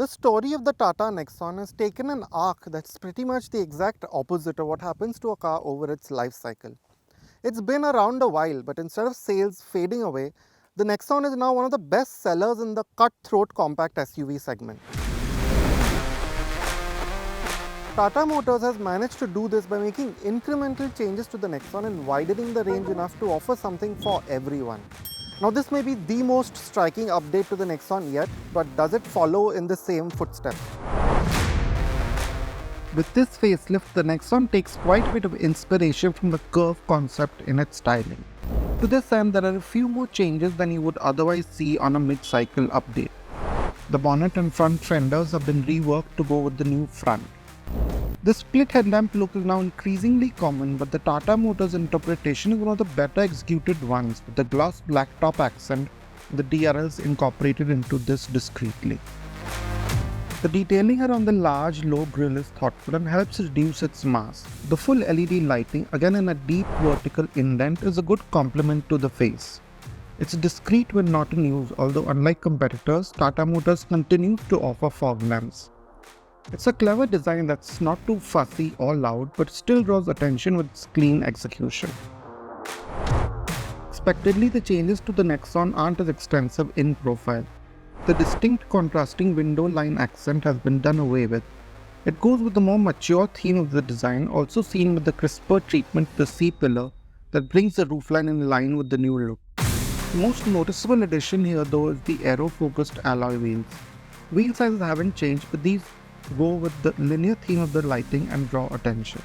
The story of the Tata Nexon has taken an arc that's pretty much the exact opposite of what happens to a car over its life cycle. It's been around a while, but instead of sales fading away, the Nexon is now one of the best sellers in the cutthroat compact SUV segment. Tata Motors has managed to do this by making incremental changes to the Nexon and widening the range enough to offer something for everyone. Now this may be the most striking update to the Nexon yet, but does it follow in the same footsteps? With this facelift, the Nexon takes quite a bit of inspiration from the curve concept in its styling. To this end, there are a few more changes than you would otherwise see on a mid-cycle update. The bonnet and front fenders have been reworked to go with the new front. The split headlamp look is now increasingly common, but the Tata Motors interpretation is one of the better executed ones, with the gloss black top accent, the DRLs incorporated into this discreetly. The detailing around the large low grille is thoughtful and helps reduce its mass. The full LED lighting, again in a deep vertical indent, is a good complement to the face. It's discreet when not in use, although unlike competitors, Tata Motors continues to offer fog lamps. It's a clever design that's not too fussy or loud, but still draws attention with its clean execution. Expectedly, the changes to the Nexon aren't as extensive in profile. The distinct contrasting window line accent has been done away with. It goes with the more mature theme of the design, also seen with the crisper treatment to the C-pillar that brings the roofline in line with the new look. The most noticeable addition here though is the aero-focused alloy wheels. Wheel sizes haven't changed, but these go with the linear theme of the lighting and draw attention.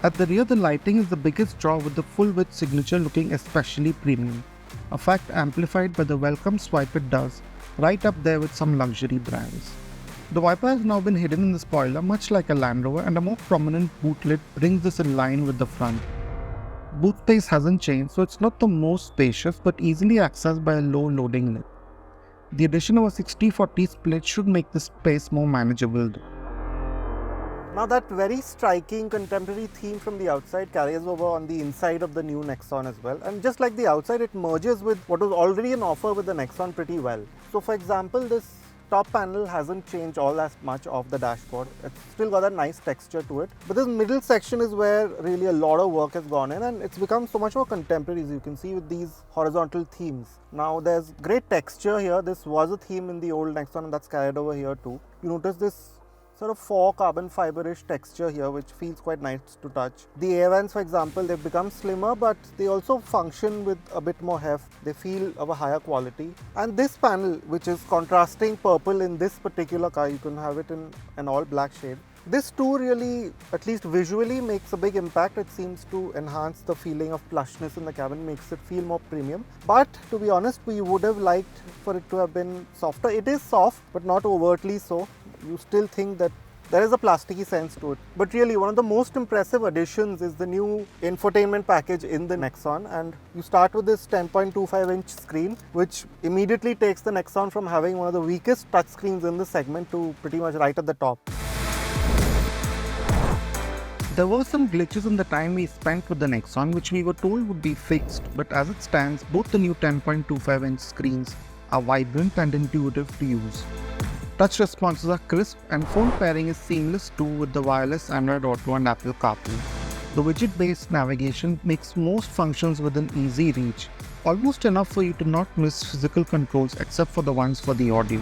At the rear, the lighting is the biggest draw, with the full width signature looking especially premium, a fact amplified by the welcome swipe it does, right up there with some luxury brands. The wiper has now been hidden in the spoiler, much like a Land Rover, and a more prominent boot lid brings this in line with the front. Boot space hasn't changed, so it's not the most spacious but easily accessed by a low loading lid. The addition of a 60-40 split should make the space more manageable though. Now that very striking contemporary theme from the outside carries over on the inside of the new Nexon as well, and just like the outside, it merges with what was already an offer with the Nexon pretty well. So for example, this top panel hasn't changed all that much of the dashboard. It's still got a nice texture to it, but this middle section is where really a lot of work has gone in, and it's become so much more contemporary, as you can see, with these horizontal themes. Now there's great texture here. This was a theme in the old Nexon and that's carried over here too. You notice this sort of faux carbon fiber-ish texture here, which feels quite nice to touch. The air vents, for example, they've become slimmer, but they also function with a bit more heft. They feel of a higher quality. And this panel, which is contrasting purple in this particular car, you can have it in an all black shade. This too really, at least visually, makes a big impact. It seems to enhance the feeling of plushness in the cabin, makes it feel more premium. But to be honest, we would have liked for it to have been softer. It is soft, but not overtly so. You still think that there is a plasticky sense to it. But really, one of the most impressive additions is the new infotainment package in the Nexon, and you start with this 10.25-inch screen, which immediately takes the Nexon from having one of the weakest touchscreens in the segment to pretty much right at the top. There were some glitches in the time we spent with the Nexon, which we were told would be fixed, but as it stands, both the new 10.25-inch screens are vibrant and intuitive to use. Touch responses are crisp, and phone pairing is seamless too with the wireless Android Auto and Apple CarPlay. The widget-based navigation makes most functions within easy reach, almost enough for you to not miss physical controls except for the ones for the audio.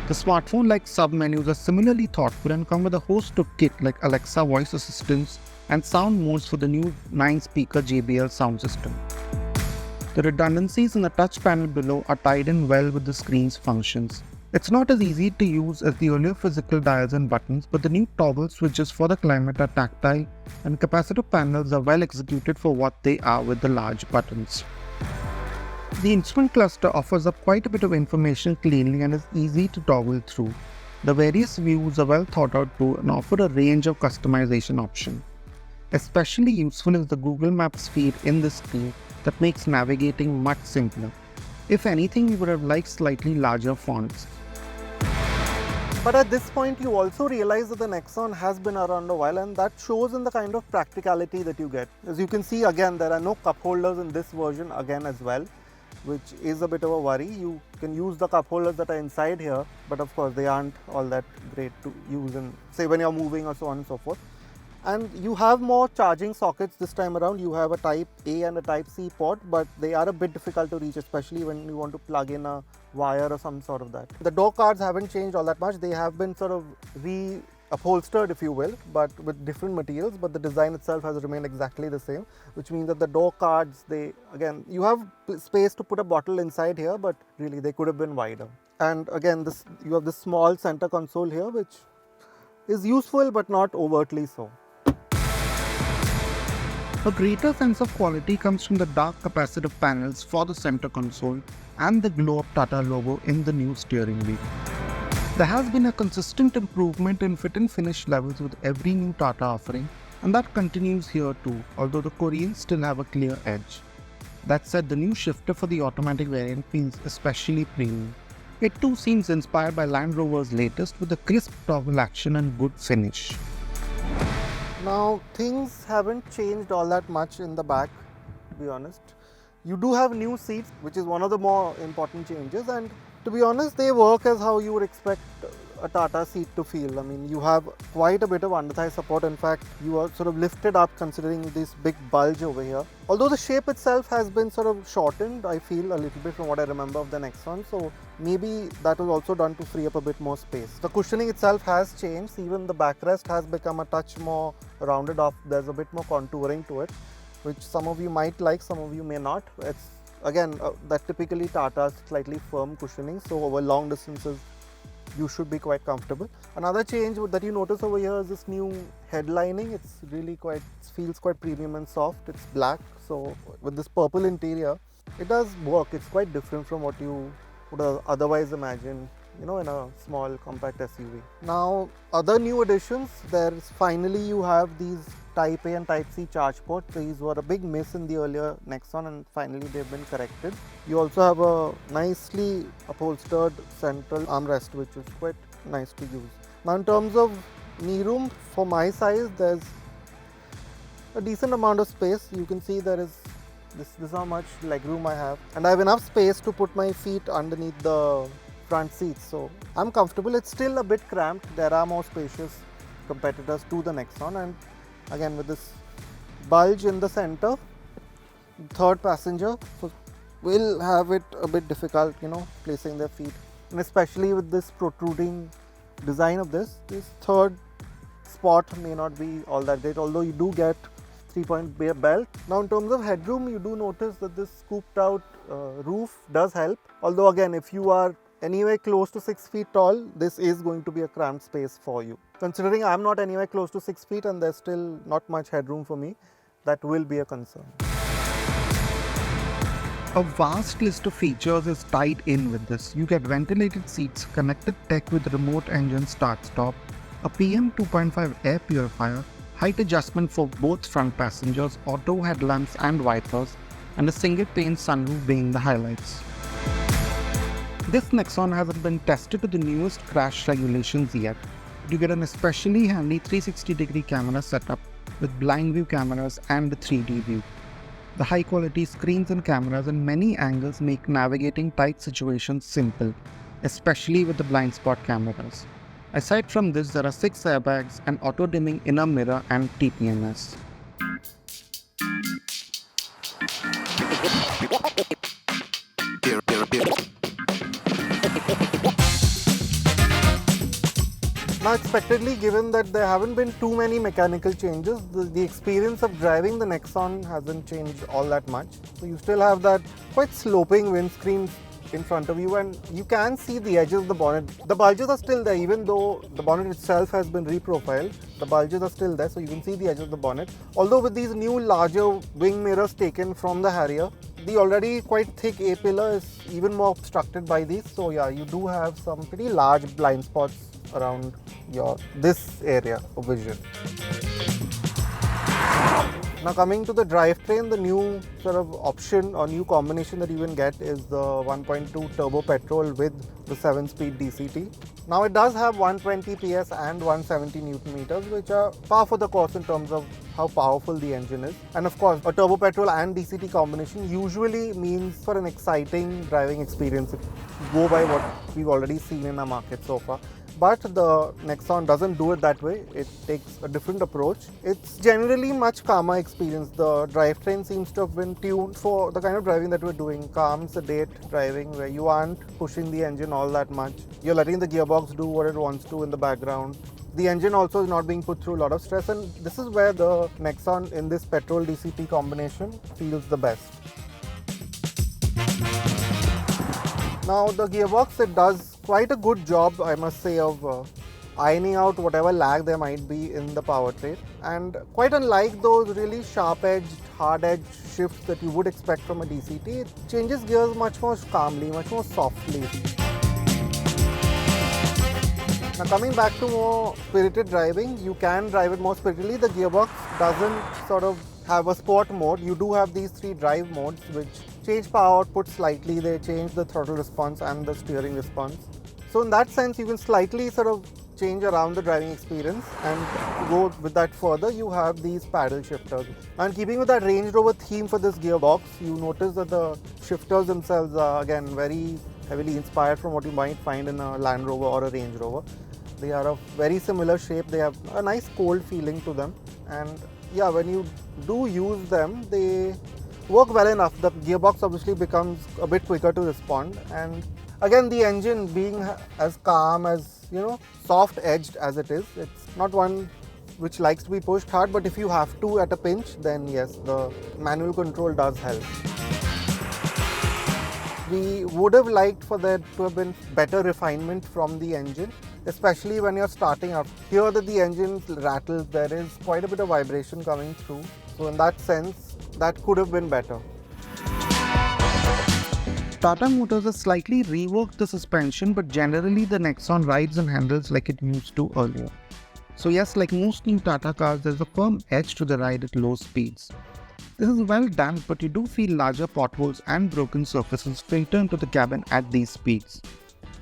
The smartphone-like sub-menus are similarly thoughtful and come with a host of kit like Alexa voice assistants and sound modes for the new 9-speaker JBL sound system. The redundancies in the touch panel below are tied in well with the screen's functions. It's not as easy to use as the earlier physical dials and buttons, but the new toggle switches for the climate are tactile, and capacitive panels are well executed for what they are with the large buttons. The instrument cluster offers up quite a bit of information cleanly and is easy to toggle through. The various views are well thought out too and offer a range of customization options. Especially useful is the Google Maps feed in this screen that makes navigating much simpler. If anything, we would have liked slightly larger fonts. But at this point, you also realize that the Nexon has been around a while, and that shows in the kind of practicality that you get. As you can see, again, there are no cup holders in this version again as well. which is a bit of a worry. You can use the cup holders that are inside here, but of course they aren't all that great to use in, say, when you're moving or so on and so forth. And you have more charging sockets this time around. You have a Type A and a Type C port, but they are a bit difficult to reach, especially when you want to plug in a wire or some sort of that. The door cards haven't changed all that much. They have been sort of upholstered, if you will, but with different materials, but the design itself has remained exactly the same, which means that the door cards, you have space to put a bottle inside here, but really they could have been wider. And again, you have this small center console here, which is useful but not overtly so. A greater sense of quality comes from the dark capacitive panels for the center console and the glow-up Tata logo in the new steering wheel. There has been a consistent improvement in fit and finish levels with every new Tata offering, and that continues here too, although the Koreans still have a clear edge. That said, the new shifter for the automatic variant feels especially premium. It too seems inspired by Land Rover's latest with a crisp toggle action and good finish. Now, things haven't changed all that much in the back, to be honest. You do have new seats, which is one of the more important changes, and to be honest, they work as how you would expect a Tata seat to feel. I mean, you have quite a bit of under-thigh support. In fact, you are sort of lifted up considering this big bulge over here. Although the shape itself has been sort of shortened, I feel, a little bit from what I remember of the Nexon. So maybe that was also done to free up a bit more space. The cushioning itself has changed. Even the backrest has become a touch more rounded off. There's a bit more contouring to it, which some of you might like, some of you may not. It's again that typically Tata's slightly firm cushioning, so over long distances you should be quite comfortable. Another change that you notice over here is this new headlining. It's really feels quite premium and soft. It's black, so with this purple interior, it does work. It's quite different from what you would otherwise imagine, in a small compact SUV. Now, other new additions, finally you have these Type A and Type C charge ports. These were a big miss in the earlier Nexon, and finally they've been corrected. You also have a nicely upholstered central armrest, which is quite nice to use. Now, in terms of knee room, for my size, there's a decent amount of space. You can see this is how much legroom I have, and I have enough space to put my feet underneath the front seats, so I'm comfortable. It's still a bit cramped. There are more spacious competitors to the Nexon, and again with this bulge in the center, third passenger will have it a bit difficult, placing their feet, and especially with this protruding design of this third spot may not be all that great, although you do get 3-point belt. Now, in terms of headroom, you do notice that this scooped out roof does help, although again, if you are anywhere close to 6 feet tall, this is going to be a cramped space for you. Considering I'm not anywhere close to 6 feet and there's still not much headroom for me, that will be a concern. A vast list of features is tied in with this. You get ventilated seats, connected tech with remote engine start-stop, a PM 2.5 air purifier, height adjustment for both front passengers, auto headlamps and wipers, and a single pane sunroof being the highlights. This Nexon hasn't been tested to the newest crash regulations yet. You get an especially handy 360-degree camera setup with blind view cameras and the 3D view. The high-quality screens and cameras in many angles make navigating tight situations simple, especially with the blind spot cameras. Aside from this, there are 6 airbags, an auto-dimming inner mirror and TPMS. Now, expectedly, given that there haven't been too many mechanical changes, the experience of driving the Nexon hasn't changed all that much. So you still have that quite sloping windscreen in front of you, and you can see the edges of the bonnet. The bulges are still there, even though the bonnet itself has been reprofiled. The bulges are still there, so you can see the edge of the bonnet. Although with these new larger wing mirrors taken from the Harrier, the already quite thick A-pillar is even more obstructed by these. So yeah, you do have some pretty large blind spots around this area of vision. Now, coming to the drivetrain, the new sort of option or new combination that you can get is the 1.2 turbo petrol with the 7-speed DCT. Now it does have 120 PS and 170 Newton meters, which are par for the course in terms of how powerful the engine is. And of course, a turbo petrol and DCT combination usually means for an exciting driving experience if you go by what we've already seen in our market so far. But the Nexon doesn't do it that way. It takes a different approach. It's generally much calmer experience. The drivetrain seems to have been tuned for the kind of driving that we're doing, calm, sedate driving, where you aren't pushing the engine all that much. You're letting the gearbox do what it wants to in the background. The engine also is not being put through a lot of stress, and this is where the Nexon in this petrol DCT combination feels the best. Now the gearbox, it does quite a good job, I must say, of ironing out whatever lag there might be in the powertrain, and quite unlike those really sharp-edged, hard-edged shifts that you would expect from a DCT, it changes gears much more calmly, much more softly. Now coming back to more spirited driving, you can drive it more spiritedly. The gearbox doesn't sort of have a sport mode. You do have these 3 drive modes which change power output slightly. They change the throttle response and the steering response. So in that sense, you can slightly sort of change around the driving experience, and to go with that further, you have these paddle shifters. And keeping with that Range Rover theme for this gearbox, you notice that the shifters themselves are again very heavily inspired from what you might find in a Land Rover or a Range Rover. They are of very similar shape. They have a nice cold feeling to them, and yeah, when you do use them, they work well enough. The gearbox obviously becomes a bit quicker to respond, and again, the engine being as calm, as soft edged as it is, it's not one which likes to be pushed hard, but if you have to at a pinch, then yes, the manual control does help. We would have liked for there to have been better refinement from the engine, especially when you're starting up. Here that the engine rattles, there is quite a bit of vibration coming through. So in that sense, that could have been better. Tata Motors has slightly reworked the suspension, but generally the Nexon rides and handles like it used to earlier. So yes, like most new Tata cars, there's a firm edge to the ride at low speeds. This is well done, but you do feel larger potholes and broken surfaces filter into the cabin at these speeds.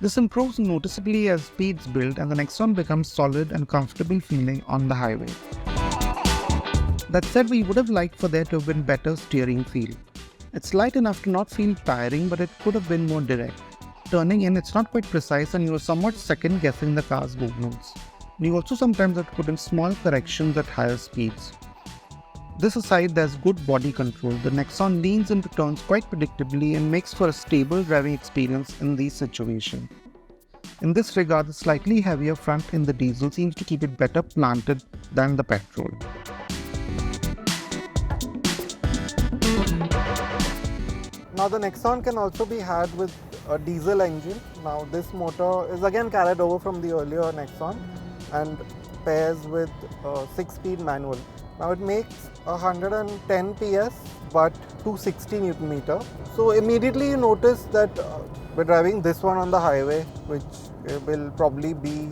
This improves noticeably as speeds build and the Nexon becomes solid and comfortable feeling on the highway. That said, we would have liked for there to have been better steering feel. It's light enough to not feel tiring, but it could have been more direct. Turning in, it's not quite precise and you are somewhat second guessing the car's movements. You also sometimes have to put in small corrections at higher speeds. This aside, there's good body control. The Nexon leans into turns quite predictably and makes for a stable driving experience in these situations. In this regard, the slightly heavier front in the diesel seems to keep it better planted than the petrol. Now the Nexon can also be had with a diesel engine. Now this motor is again carried over from the earlier Nexon and pairs with a 6-speed manual. Now it makes 110 PS but 260 Newton meter. So immediately you notice that we're driving this one on the highway, which will probably be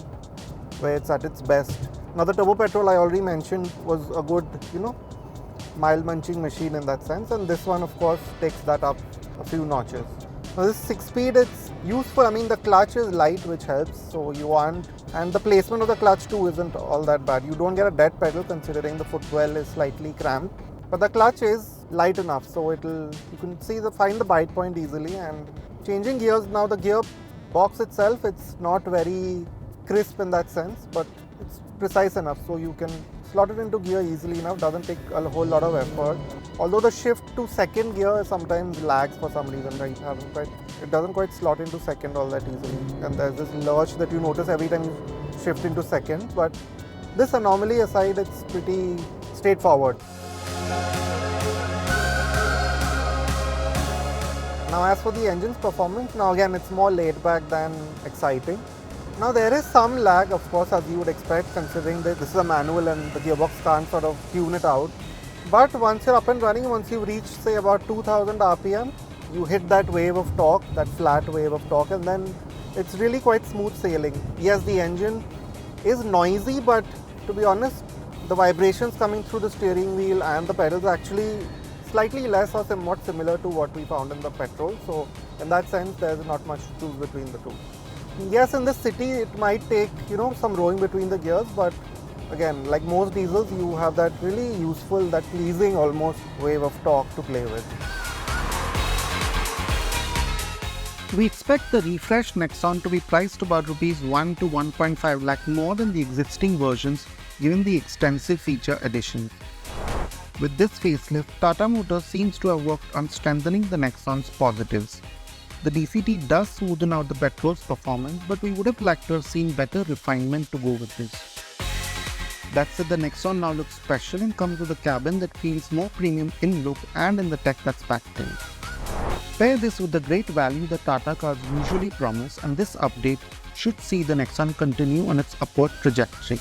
where it's at its best. Now the turbo petrol I already mentioned was a good, mile munching machine in that sense, and this one of course takes that up a few notches. Now this 6-speed, it's useful. I mean, the clutch is light, which helps, so you want, and the placement of the clutch too isn't all that bad. You don't get a dead pedal considering the footwell is slightly cramped, but the clutch is light enough, so you can find the bite point easily. And changing gears, now the gear box itself, it's not very crisp in that sense, but it's precise enough, so you can slot it into gear easily enough. Doesn't take a whole lot of effort. Although the shift to second gear sometimes lags for some reason, right? It doesn't quite slot into second all that easily, and there's this lurch that you notice every time you shift into second. But this anomaly aside, it's pretty straightforward. Now as for the engine's performance, now again it's more laid back than exciting. Now there is some lag, of course, as you would expect, considering that this is a manual and the gearbox can't sort of tune it out. But once you're up and running, once you reach say about 2000 RPM, you hit that wave of torque, that flat wave of torque, and then it's really quite smooth sailing. Yes, the engine is noisy, but to be honest, the vibrations coming through the steering wheel and the pedals are actually slightly less or somewhat similar to what we found in the petrol. So in that sense, there's not much to choose between the two. Yes, in the city it might take, some rowing between the gears, but again, like most diesels, you have that really useful, that pleasing almost wave of torque to play with. We expect the refreshed Nexon to be priced about Rs 1 to 1.5 lakh more than the existing versions given the extensive feature additions. With this facelift, Tata Motors seems to have worked on strengthening the Nexon's positives. The DCT does smoothen out the petrol's performance, but we would have liked to have seen better refinement to go with this. That said, the Nexon now looks special and comes with a cabin that feels more premium in look and in the tech that's packed in. Pair this with the great value that Tata cars usually promise, and this update should see the Nexon continue on its upward trajectory.